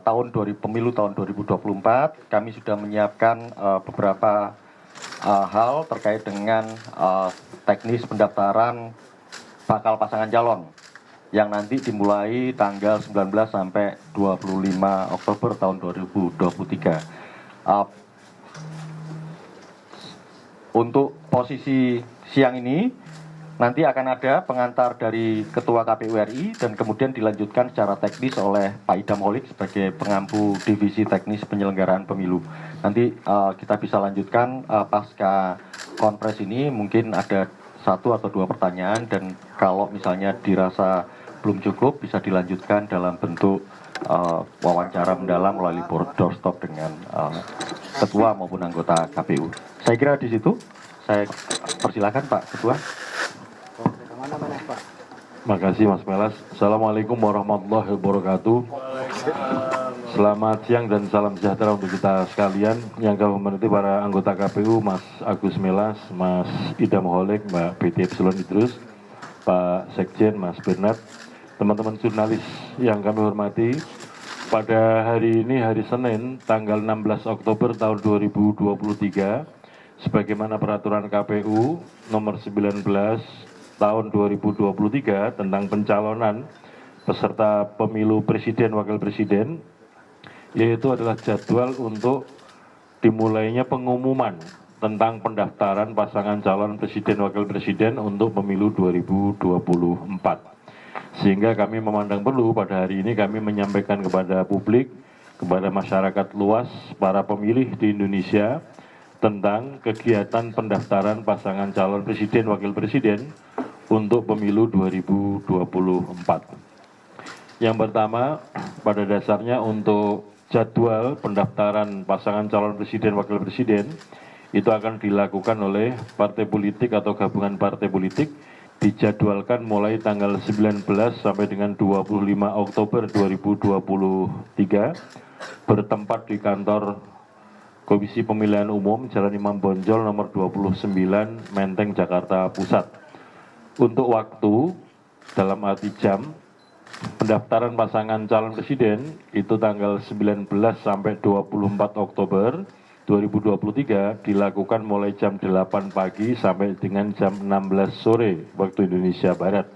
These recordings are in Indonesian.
pemilu tahun 2024, kami sudah menyiapkan beberapa hal terkait dengan teknis pendaftaran bakal pasangan calon yang nanti dimulai tanggal 19 sampai 25 Oktober tahun 2023. Untuk posisi siang ini, nanti akan ada pengantar dari Ketua KPU RI dan kemudian dilanjutkan secara teknis oleh Pak Idam Holik sebagai pengampu Divisi Teknis Penyelenggaraan Pemilu. Nanti kita bisa lanjutkan pasca konferensi ini, mungkin ada 1 atau 2 pertanyaan, dan kalau misalnya dirasa belum cukup bisa dilanjutkan dalam bentuk wawancara mendalam melalui doorstop dengan Ketua maupun anggota KPU. Saya kira di situ. Saya persilakan Pak Ketua. Terima kasih Mas Melas. Assalamualaikum warahmatullahi wabarakatuh. Selamat siang dan salam sejahtera untuk kita sekalian. Yang kami hormati para anggota KPU, Mas Agus Melas, Mas Idam Holik, Mbak BT Epsilon Idrus, Pak Sekjen, Mas Bernard, teman-teman jurnalis yang kami hormati. Pada hari ini, hari Senin, tanggal 16 Oktober tahun 2023, sebagaimana peraturan KPU nomor 19 tahun 2023 tentang pencalonan peserta pemilu presiden wakil presiden, yaitu adalah jadwal untuk dimulainya pengumuman tentang pendaftaran pasangan calon presiden wakil presiden untuk pemilu 2024. Sehingga kami memandang perlu pada hari ini kami menyampaikan kepada publik, kepada masyarakat luas, para pemilih di Indonesia, tentang kegiatan pendaftaran pasangan calon presiden wakil presiden untuk pemilu 2024. Yang pertama, pada dasarnya untuk jadwal pendaftaran pasangan calon presiden wakil presiden itu akan dilakukan oleh partai politik atau gabungan partai politik, dijadwalkan mulai tanggal 19 sampai dengan 25 Oktober 2023 bertempat di kantor Komisi Pemilihan Umum Jalan Imam Bonjol nomor 29 Menteng Jakarta Pusat. Untuk waktu dalam arti jam, pendaftaran pasangan calon presiden itu tanggal 19 sampai 24 Oktober 2023 dilakukan mulai jam 8 pagi sampai dengan jam 16 sore waktu Indonesia Barat.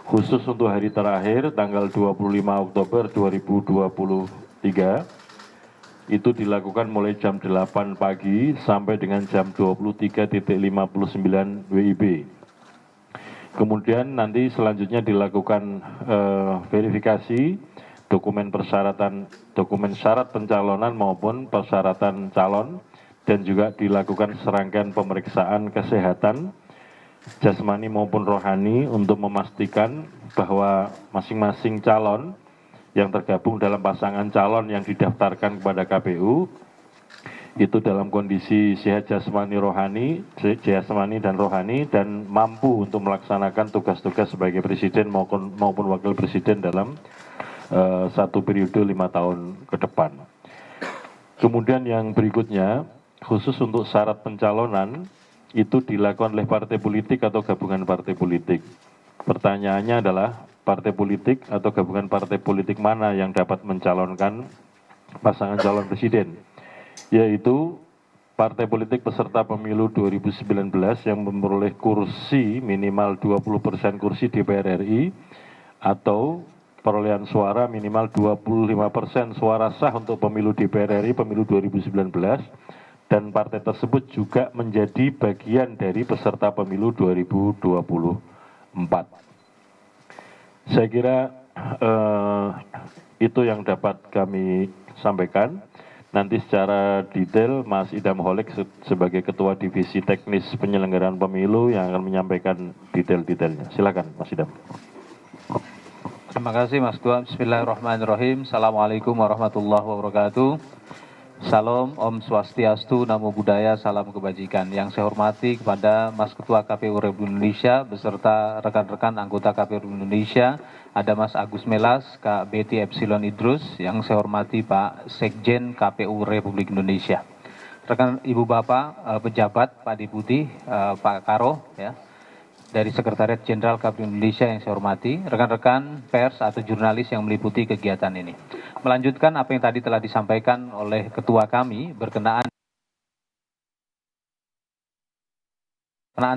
Khusus untuk hari terakhir tanggal 25 Oktober 2023 itu dilakukan mulai jam 8 pagi sampai dengan jam 23.59 WIB. Kemudian nanti selanjutnya dilakukan verifikasi dokumen persyaratan, dokumen syarat pencalonan maupun persyaratan calon, dan juga dilakukan serangkaian pemeriksaan kesehatan jasmani maupun rohani untuk memastikan bahwa masing-masing calon yang tergabung dalam pasangan calon yang didaftarkan kepada KPU itu dalam kondisi sehat jasmani dan rohani dan mampu untuk melaksanakan tugas-tugas sebagai presiden maupun wakil presiden dalam satu periode 5 tahun ke depan. Kemudian yang berikutnya, khusus untuk syarat pencalonan itu dilakukan oleh partai politik atau gabungan partai politik. Pertanyaannya adalah, partai politik atau gabungan partai politik mana yang dapat mencalonkan pasangan calon presiden, yaitu partai politik peserta pemilu 2019 yang memperoleh kursi minimal 20% kursi DPR RI atau perolehan suara minimal 25% suara sah untuk pemilu DPR RI pemilu 2019, dan partai tersebut juga menjadi bagian dari peserta pemilu 2024. Saya kira itu yang dapat kami sampaikan. Nanti secara detail Mas Idam Holik sebagai Ketua Divisi Teknis Penyelenggaraan Pemilu yang akan menyampaikan detail-detailnya. Silakan Mas Idam. Terima kasih Mas Ketua. Bismillahirrahmanirrahim. Assalamualaikum warahmatullahi wabarakatuh. Salam, Om Swastiastu, Namo Buddhaya, salam kebajikan. Yang saya hormati kepada Mas Ketua KPU Republik Indonesia beserta rekan-rekan anggota KPU Republik Indonesia, ada Mas Agus Melas, Kak BT Epsilon Idrus, yang saya hormati Pak Sekjen KPU Republik Indonesia. Rekan Ibu Bapak, pejabat, Pak Deputi, Pak Karo, ya. dari Sekretariat Jenderal KPU Indonesia yang saya hormati, rekan-rekan pers atau jurnalis yang meliputi kegiatan ini. Melanjutkan apa yang tadi telah disampaikan oleh ketua kami berkenaan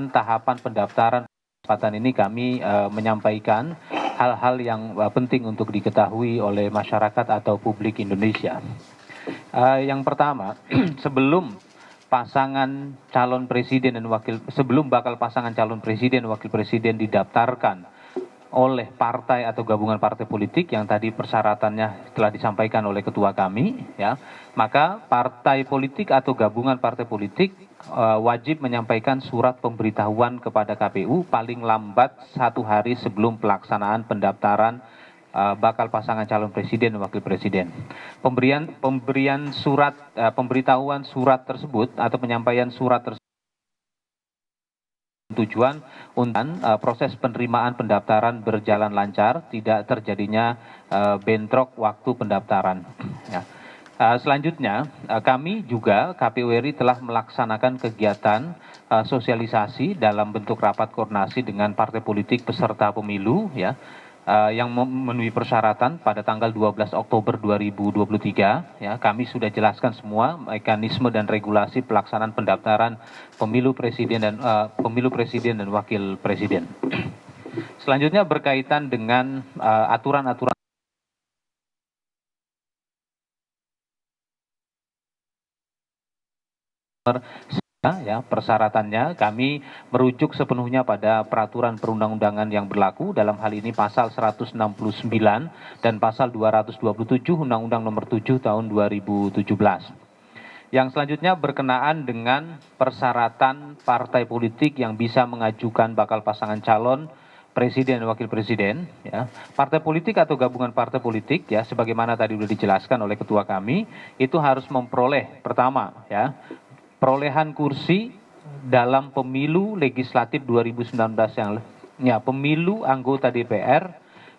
tahapan pendaftaran kesempatan ini kami menyampaikan hal-hal yang penting untuk diketahui oleh masyarakat atau publik Indonesia. Yang pertama, sebelum bakal pasangan calon presiden dan wakil presiden didaftarkan oleh partai atau gabungan partai politik yang tadi persyaratannya telah disampaikan oleh ketua kami, ya, maka partai politik atau gabungan partai politik wajib menyampaikan surat pemberitahuan kepada KPU paling lambat 1 hari sebelum pelaksanaan pendaftaran bakal pasangan calon presiden dan wakil presiden. Pemberian surat pemberitahuan surat tersebut atau penyampaian surat tersebut tujuan untuk proses penerimaan pendaftaran berjalan lancar, tidak terjadinya bentrok waktu pendaftaran. Ya. Selanjutnya, kami juga KPU RI telah melaksanakan kegiatan sosialisasi dalam bentuk rapat koordinasi dengan partai politik peserta pemilu, ya, yang memenuhi persyaratan pada tanggal 12 Oktober 2023. Ya, kami sudah jelaskan semua mekanisme dan regulasi pelaksanaan pendaftaran pemilu presiden dan wakil presiden. Selanjutnya berkaitan dengan aturan-aturan ya, persyaratannya kami merujuk sepenuhnya pada peraturan perundang-undangan yang berlaku, dalam hal ini pasal 169 dan pasal 227 Undang-Undang Nomor 7 Tahun 2017. Yang selanjutnya berkenaan dengan persyaratan partai politik yang bisa mengajukan bakal pasangan calon presiden dan wakil presiden, ya. Partai politik atau gabungan partai politik, ya, sebagaimana tadi sudah dijelaskan oleh ketua kami, itu harus memperoleh pertama, ya, perolehan kursi dalam pemilu legislatif 2019 pemilu anggota DPR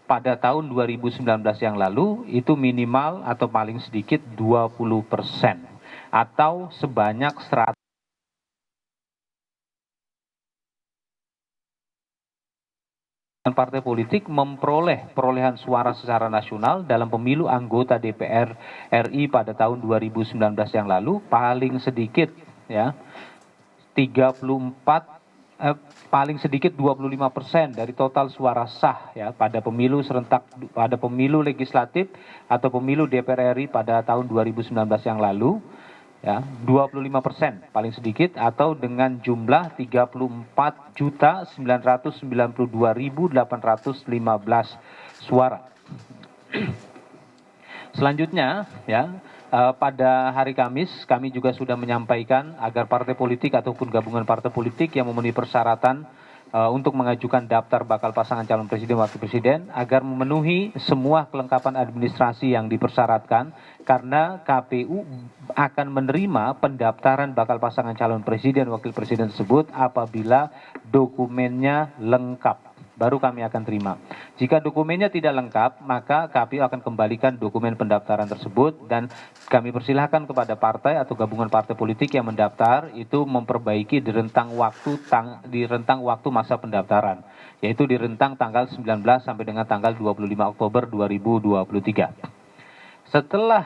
pada tahun 2019 yang lalu itu minimal atau paling sedikit 20% atau sebanyak 100 partai politik memperoleh perolehan suara secara nasional dalam pemilu anggota DPR RI pada tahun 2019 yang lalu paling sedikit, ya, 25% dari total suara sah, ya, pada pemilu serentak, pada pemilu legislatif atau pemilu DPR RI pada tahun 2019 yang lalu, ya, 25% paling sedikit atau dengan jumlah 34.992.815 suara. Selanjutnya, ya, pada hari Kamis kami juga sudah menyampaikan agar partai politik ataupun gabungan partai politik yang memenuhi persyaratan untuk mengajukan daftar bakal pasangan calon presiden wakil presiden agar memenuhi semua kelengkapan administrasi yang dipersyaratkan, karena KPU akan menerima pendaftaran bakal pasangan calon presiden wakil presiden tersebut apabila dokumennya lengkap. Baru kami akan terima. Jika dokumennya tidak lengkap, maka KPU akan kembalikan dokumen pendaftaran tersebut dan kami persilahkan kepada partai atau gabungan partai politik yang mendaftar itu memperbaiki di rentang waktu masa pendaftaran, yaitu di rentang tanggal 19 sampai dengan tanggal 25 Oktober 2023. Setelah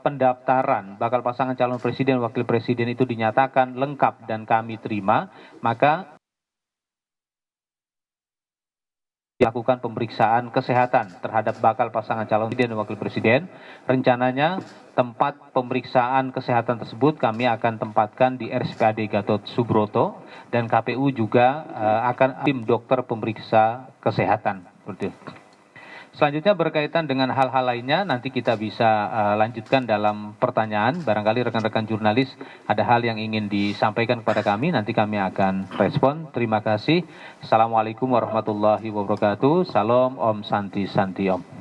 pendaftaran bakal pasangan calon presiden wakil presiden itu dinyatakan lengkap dan kami terima, maka dilakukan pemeriksaan kesehatan terhadap bakal pasangan calon presiden dan wakil presiden. Rencananya tempat pemeriksaan kesehatan tersebut kami akan tempatkan di RSPAD Gatot Subroto dan KPU juga akan tim dokter pemeriksa kesehatan. Selanjutnya berkaitan dengan hal-hal lainnya nanti kita bisa lanjutkan dalam pertanyaan. Barangkali rekan-rekan jurnalis ada hal yang ingin disampaikan kepada kami, nanti kami akan respon. Terima kasih. Assalamualaikum warahmatullahi wabarakatuh. Salam Om Santi Santi Om.